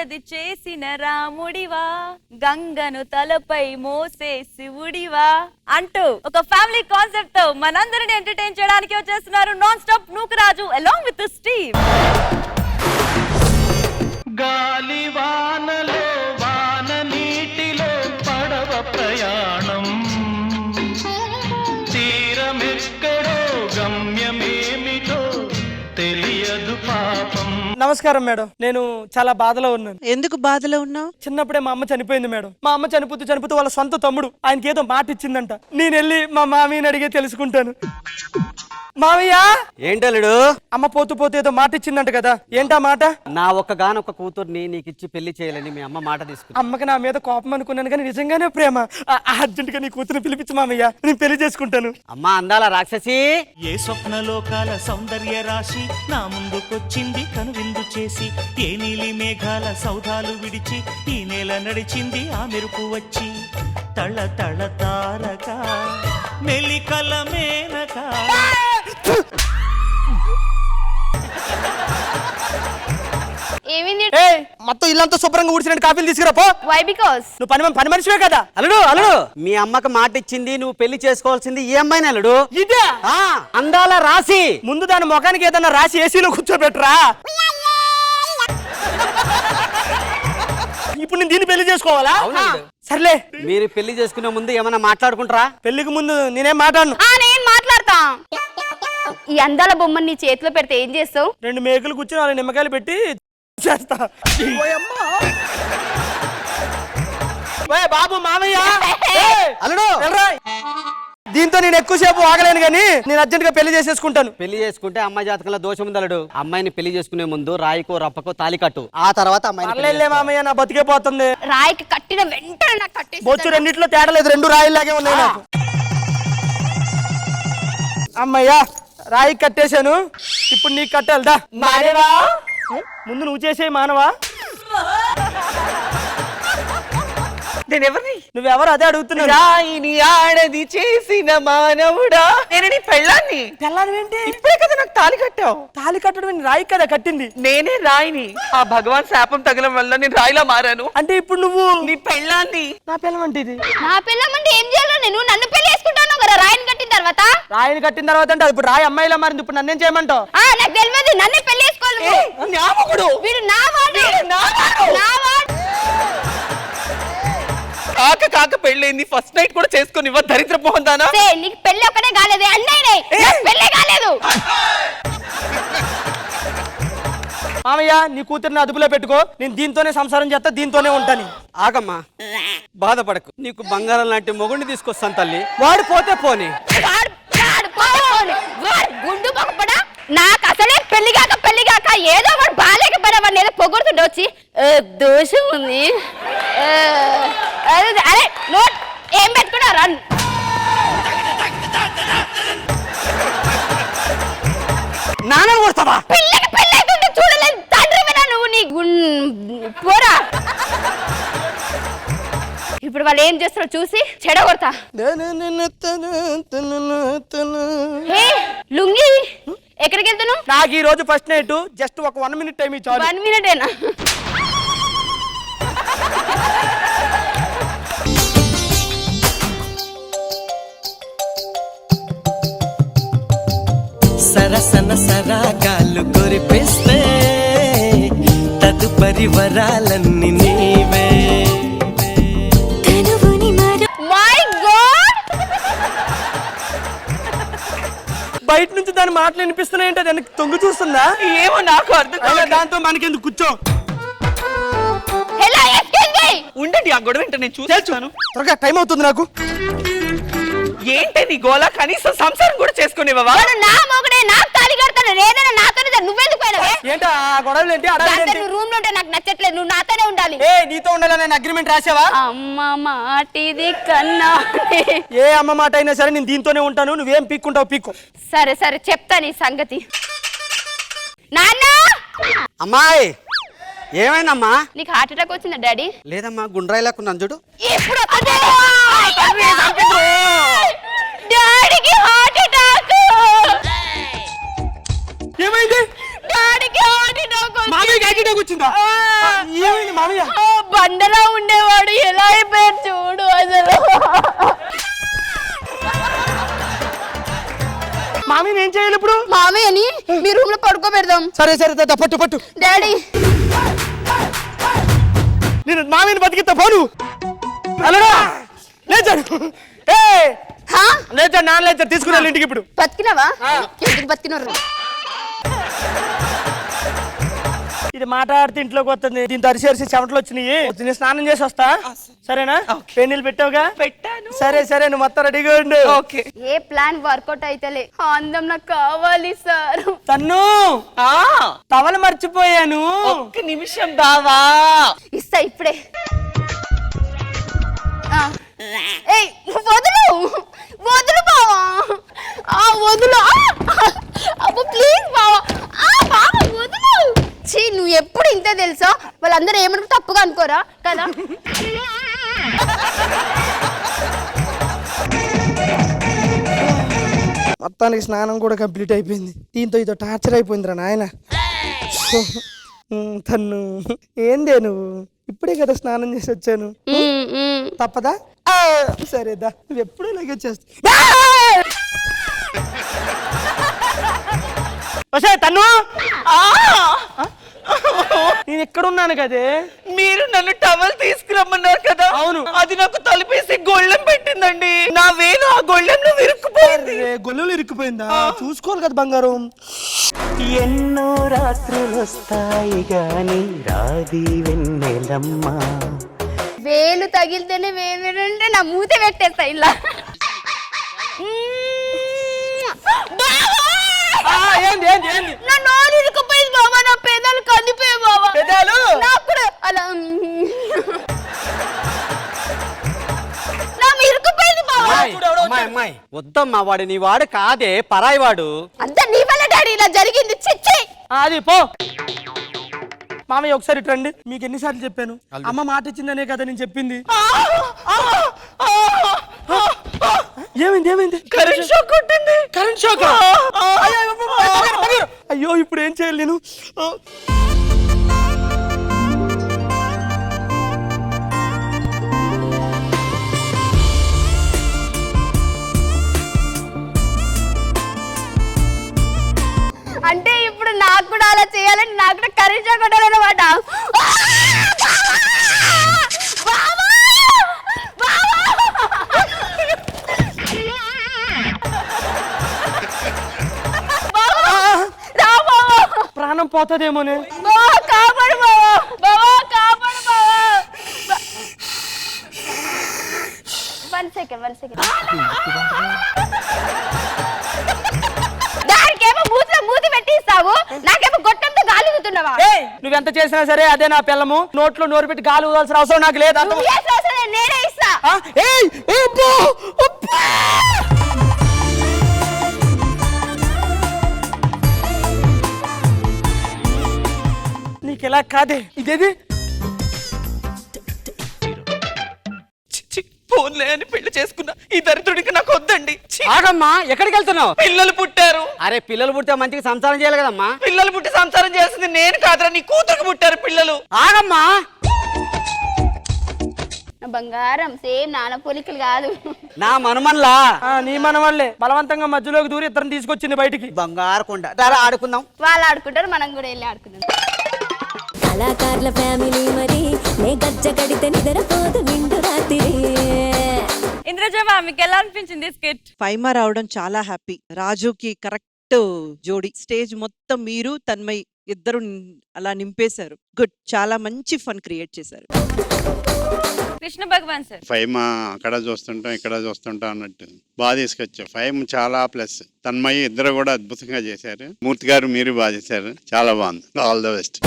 ఆడది చేసిన రాముడివా, గంగను తలపై మోసే శివుడివా అంటూ ఒక ఫ్యామిలీ కాన్సెప్ట్ తో మనందరిని ఎంటర్టైన్ చేయడానికి వచ్చేస్తున్నారు non stop Nookaraju along with Steve. గాలి వానలో వాన నీటిలో పడవ ప్రయాణం, తీరమెక్కడో గమ్యమేమిటో తెలియదు పాపం. నమస్కారం మేడం, నేను చాలా బాధలో ఉన్నాను. ఎందుకు బాధలో ఉన్నావు? చిన్నప్పుడే మా అమ్మ చనిపోయింది మేడం. మా అమ్మ చనిపోతూ వాళ్ళ సొంత తమ్ముడు ఆయనకి ఏదో మాట ఇచ్చిందంట. నేను వెళ్ళి మా మామయ్యని అడిగే తెలుసుకుంటాను. మామయ్య, ఏంటలుడు? అమ్మ పోతూ ఏదో మాట ఇచ్చిందంట కదా, ఏంటా మాట? నా ఒక్కగానొక్క కూతుర్ని నీకు ఇచ్చి పెళ్లి చేయాలని మీ అమ్మ మాట తీసుకుంది. అమ్మకి నా మీద కోపం అనుకున్నాను కానీ నిజంగానే ప్రేమ. అర్జెంట్ గా నీ కూతురు పిలిపించు మామయ్య, నేను పెళ్లి చేసుకుంటాను. అమ్మా అందాల రాక్షసి, ఏ స్వప్నలోకాల సౌందర్య రాశి నా ముందుకొచ్చింది కనువిందు చేసి, ఏ నీలి మేఘాల సౌధాలు విడిచి ఈ నేల నడిచింది ఆ మెరుపు వచ్చి, తళ తళ తారక మెలికల మేనక. ఏమింది? మొత్తం ఇల్లంతా శుభ్రంగా ఊడ్చినట్టు కాపీలు తీసుకురా పో. వై? బికాస్ నువ్వు పని మనిషివే కదా. అల్లుడు మీ అమ్మకి మాట ఇచ్చింది, నువ్వు పెళ్లి చేసుకోవాల్సింది ఈ అమ్మాయిని అల్లుడు. ఇదే అందాల రాశి. ముందు దాని ముఖానికి ఏదన్నా రాసి ఏసీలో కూర్చోబెట్టరా. ఇప్పుడు నేను దీన్ని పెళ్లి చేసుకోవాలా? సర్లే, మీరు పెళ్లి చేసుకునే ముందు ఏమైనా మాట్లాడుకుంటారా? పెళ్లికి ముందు నేనేం మాట్లాడను. నేను మాట్లాడతా. ఈ అందాల బొమ్మని నీ చేతిలో పెడితే ఏం చేస్తావు? 2 మేకలు కూర్చొని 4 నిమ్మకాయలు పెట్టి చేస్తా. బాబు మామయ్య, అల్లుడు దీంతో నేను ఎక్కువసేపు ఆగలేను కానీ నేను అర్జెంట్ గా పెళ్లి చేసేసుకుంటాను. పెళ్లి చేసుకుంటే అమ్మాయి జాతకంలో దోషం ఉంది అల్లుడు. అమ్మాయిని పెళ్లి చేసుకునే ముందు రాయికో రప్పకో తాలి కట్టు, ఆ తర్వాత అమ్మాయి మామయ్య నా బతికే పోతుంది. రాయికి కట్టిన వెంటనే నాకు కట్టేసి బొచ్చు రెండిట్లో తేడా లేదు, 2 రాయిలాగే ఉన్నాయి నాకు. అమ్మయ్యా, రాయి కట్టేశాను, ఇప్పుడు నీకు కట్టాలిదా. మానవా, ముందు నువ్వు చేసే మానవా. నువ్వెవరు అదే అడుగుతున్నావు. రాయిని ఆడది చేసిన మానవుడా, నేను నీ పెళ్ళాన్ని. ఏంటి? ఇప్పుడే కదా నాకు తాళి కట్టావు. తాళి కట్టడం రాయి కదా కట్టింది. నేనే రాయిని. ఆ భగవాన్ శాపం తగలం వల్ల నేను రాయిలా మారాను. అంటే ఇప్పుడు నువ్వు నీ పెళ్ళాన్ని. నా పిల్లం అంటే ఇది. నా పిల్లమంటే ఏం చేయాలి? నేను నన్ను పెళ్లి చేసుకుంటాను కదా రాయిని కట్టిన తర్వాత. రాయిని కట్టిన తర్వాత అంటే ఇప్పుడు రాయి అమ్మాయిలా మారింది, ఇప్పుడు నన్నేం చేయమంటావు? నాకు తెలియదు, నన్నే పెళ్లి చేసుకోవాలి. నా మొగుడు. వీడు నా వాడు. నా వాడు. కాక పెళ్ళైంది, ఫస్ట్ నైట్ కూడా చేసుకొని ఇవ్వ దరిద్ర పోందానా. నీకు పెళ్లి ఒక్కటే కాలేదు, అన్నయ్యనే పెళ్లి కాలేదు. మామయ్య, నీ కూతురిని అదుపులో పెట్టుకో, నేను దీంతోనే సంసారం చేస్తా, దీంతోనే ఉంటాను. ఆగమ్మా, బాధపడకు, నీకు బంగారం లాంటి మొగుడిని తీసుకొస్తాను తల్లి. వాడు పోతే పోని. గుండు మొగపడా, నాకు అసలే పెళ్లి కాక ఏదో వాడు బాలేకపోయినా వాడిని ఏదో పొగుడుతుండే వచ్చి దోషం ఉంది అరే నోట్ ఏం పెట్టుకున్నా రన్. నాన్న కొడతావా? పిల్లకి పెళ్లి అవుతుంటే చూడలేదు తండ్రి వినా నువ్వు. నీ పోరా. ఇప్పుడు వాళ్ళు ఏం చేస్తారో చూసి చెడగొడతా. లుంగి ఎక్కడికి వెళ్తున్నావు? నాకు ఈ రోజు ఫస్ట్ నైట్, జస్ట్ ఒక 1 minute టైం ఇచ్చాను. 1 minute సరసన సరాగాలు కురిపిస్తే తదుపరి వరాలన్నీ నీవే. మై గాడ్, బయట నుంచి దాని మాటలు వినిపిస్తున్నాయంటే దానికి తొంగి చూస్తుందా ఏమో నాకు అర్థం కాదు. దాంతో మనకెందుకు కూర్చో. Hello excuse me. ఉండండి, ఆ గొడవ ఏంటో నేను చూసాను. త్వరగా టైం అవుతుంది నాకు. ఏంటి నీ గోలా? కనీసం సంసారం కూడా చేసుకునేవా? నా మొగడే నాకు తాళి కడతాను, నేనైనా నాతోనే. నువ్వెందుకు పోయినావే? ఏంటి ఆ గొడవలు ఏంటి? నువ్వు రూమ్ లో ఉంటే నాకు నచ్చట్లేదు, నువ్వు నాతోనే ఉండాలి. నీతో ఉండాలని అగ్రిమెంట్ రాసావా? అమ్మ మాటిది కన్నా. ఏ అమ్మ మాట అయినా సరే నేను దీంతోనే ఉంటాను, నువ్వేం పీక్కుంటావు పీక్కు. సరే సరే చెప్తా నీ సంగతి. నాన్న, అమ్మాయి ఏమైందమ్మా? నీకు హార్ట్ అటాక్ వచ్చిందా డాడీ? లేదమ్మా, గుండ్రాయిలాక్కున్నాను చూడు. ఎప్పుడు డాడీకి హార్ట్ అటాక్. ఏమైంది? డాడీకి హార్ట్ అటాక్. హార్ట్ అటాక్ వచ్చిందా ఏమైంది మామయ్య బండలా ఉండేవాడు ఎలా అయిపోయాడు చూడు అసలు మామయ్య ఏం చేయాలి ఇప్పుడు మామయ్యని మీ రూమ్ లో పడుకోబెడదాం. సరే సరే పట్టు పట్టు డాడీ నేను మామయ్యని బతికిస్తా పోను అలడా లేచాడు లేచాడు నాన్న లేచాడు తీసుకుని ఇంటికి ఇప్పుడు బతికినావా? ఎందుకు బతికినారు? ఇది మాట్లాడితే ఇంట్లోకి వస్తుంది దీంతో అరిసి చెమటలు వచ్చినాయి నేను స్నానం చేసి వస్తా సరేనా పెన్నీళ్ళు పెట్టావుగా పెట్టాను. సరే సరే నువ్వు మొత్తం రెడీగా ఉండు ఓకే. ఏ ప్లాన్ వర్కౌట్ అయితలే. ఆ అందం నాకు కావాలి సార్. తన్ను ఆ టవల్ మర్చిపోయాను ఒక్క నిమిషం బావా. ఇస్తా ఇప్పుడే. ఏయ్ వదులు వదులు బావా. వదులు అబ్బో ప్లీజ్ బావా. బావా వదులు. ఛీ నువ్వు ఎప్పుడు ఇంతే తెలుసా? వాళ్ళందరూ ఏమనుకో తప్పుగా అనుకోరా కదా. మొత్తానికి స్నానం కూడా కంప్లీట్ అయిపోయింది దీంతో ఇదో టార్చర్ అయిపోయిందిరా నాయన తన్ను ఏందే నువ్వు ఇప్పుడే కదా స్నానం చేసి వచ్చాను తప్పదా సరేదా నువ్వు ఎప్పుడు ఇలాగే చేస్తా తన్ను నేను ఎక్కడున్నాను కదే మీరు నన్ను టవల్ తీసుకురమ్మన్నారు కదా. అవును. అది నాకు తలుపేసి గొళ్ళెం పెట్టిందండి. నా వేలు ఆ గొళ్ళెంలో విరుక్కుపోయింది. గొల్లులు ఇరుక్కుపోయిందా చూసుకోవాలి కదా బంగారం ఎన్నో రాత్రులు వస్తాయి గాని రాది వెన్నెలమ్మ వేలు తగిలితేనే వేలు నా మూత పెట్టేస్తా ఇలా. ఏంది ఏంది ఏంది నా నోరు ఇరుక్కుపోయింది బాబా. నా పెదాలు కందిపోయాయి బాబా. పెదాలు నాకు కూడా అలా నా ఇరుక్కుపోయింది బాబా. అమ్మాయి వద్దమ్మా వాడు నీ వాడు కాదే పరాయి వాడు. అంతా నీ వల్ల డాడీ ఇలా జరిగింది. చిచ్చి అది పో మామయ్య ఒకసారి రండి మీకు ఎన్నిసార్లు చెప్పాను అమ్మ మాట ఇచ్చిందనే కదా నేను చెప్పింది ఏమైంది ఏమైంది కరెంట్ షాక్ కొట్టింది. కరెంట్ షాక్ అయ్యో ఇప్పుడు ఏం చేయాలి నేను అంటే ఇప్పుడు నాకు కూడా అలా చేయాలని నాకు కూడా కరెంట్ షాక్ కొట్టాలన్నమాట. ప్రాణం పోతుందేమోనే కాపాడు బావా. బావా కాపాడు బావా. 1 సెకండ్ దానికేమో మూతి పెట్టిస్తావు నాకేమో గొట్టంతో గాలి ఊదుతున్నావా? నువ్వెంత చేసినా సరే అదే నా పిల్లము నోట్లో నోరు పెట్టి గాలి ఊదాల్సిన అవసరం నాకు లేదు నువ్వు చేసిన అవసరం లేదు, నేనే ఇస్తా. నీకు ఎలా కాదే ఇదేది ఫోన్లే అని పెళ్లి చేసుకున్నా. ఈ దరిద్రుడికి నాకు వద్దండి. ఛీ! ఆగమ్మా ఎక్కడికి వెళ్తున్నావు? పిల్లలు పుట్టారు. అరే పిల్లలు పుడితే మంచిగా సంసారం చేయాలి కదమ్మా. పిల్లలు పుట్టి సంసారం చేసింది నేను కాదురా, నీ కూతురుకు పుట్టారు పిల్లలు. ఆగమ్మా నా బంగారం సేమ్ నాన్న పోలికలు కాదు. నా మనమన్లా నీ మన వాళ్ళే బలవంతంగా మధ్యలోకి దూరి ఇద్దరిని తీసుకొచ్చింది బయటికి బంగారు కొండ రా ఆడుకుందాం. వాళ్ళు ఆడుకుంటారు మనం కూడా వెళ్ళి ఆడుకుందాం. కళాకారుల ఫ్యామిలీ మరి నే గజ్జ కడితే నిద్రపోదు నిండు రాత్రి. ఇంద్రజమ్మ మీకు ఎలా అనిపించింది స్కిట్? ఫైమా రావడం చాలా హ్యాపీ. రాజుకి కరెక్ట్ జోడి. స్టేజ్ మొత్తం మీరు తన్మయ్ ఇద్దరు అలా నింపేశారు. గుడ్, చాలా మంచి ఫన్ క్రియేట్ చేశారు. కృష్ణ భగవాన్ సార్ ఫైమ్ అక్కడ చూస్తుంటాం ఇక్కడ చూస్తుంటాం అన్నట్టు బాగా తీసుకొచ్చాం. ఫైమ్ చాలా ప్లస్. తన్మయ్య ఇద్దరు కూడా అద్భుతంగా చేశారు. మూర్తి గారు మీరు బాగా చేశారు, చాలా బాగుంది. All the best.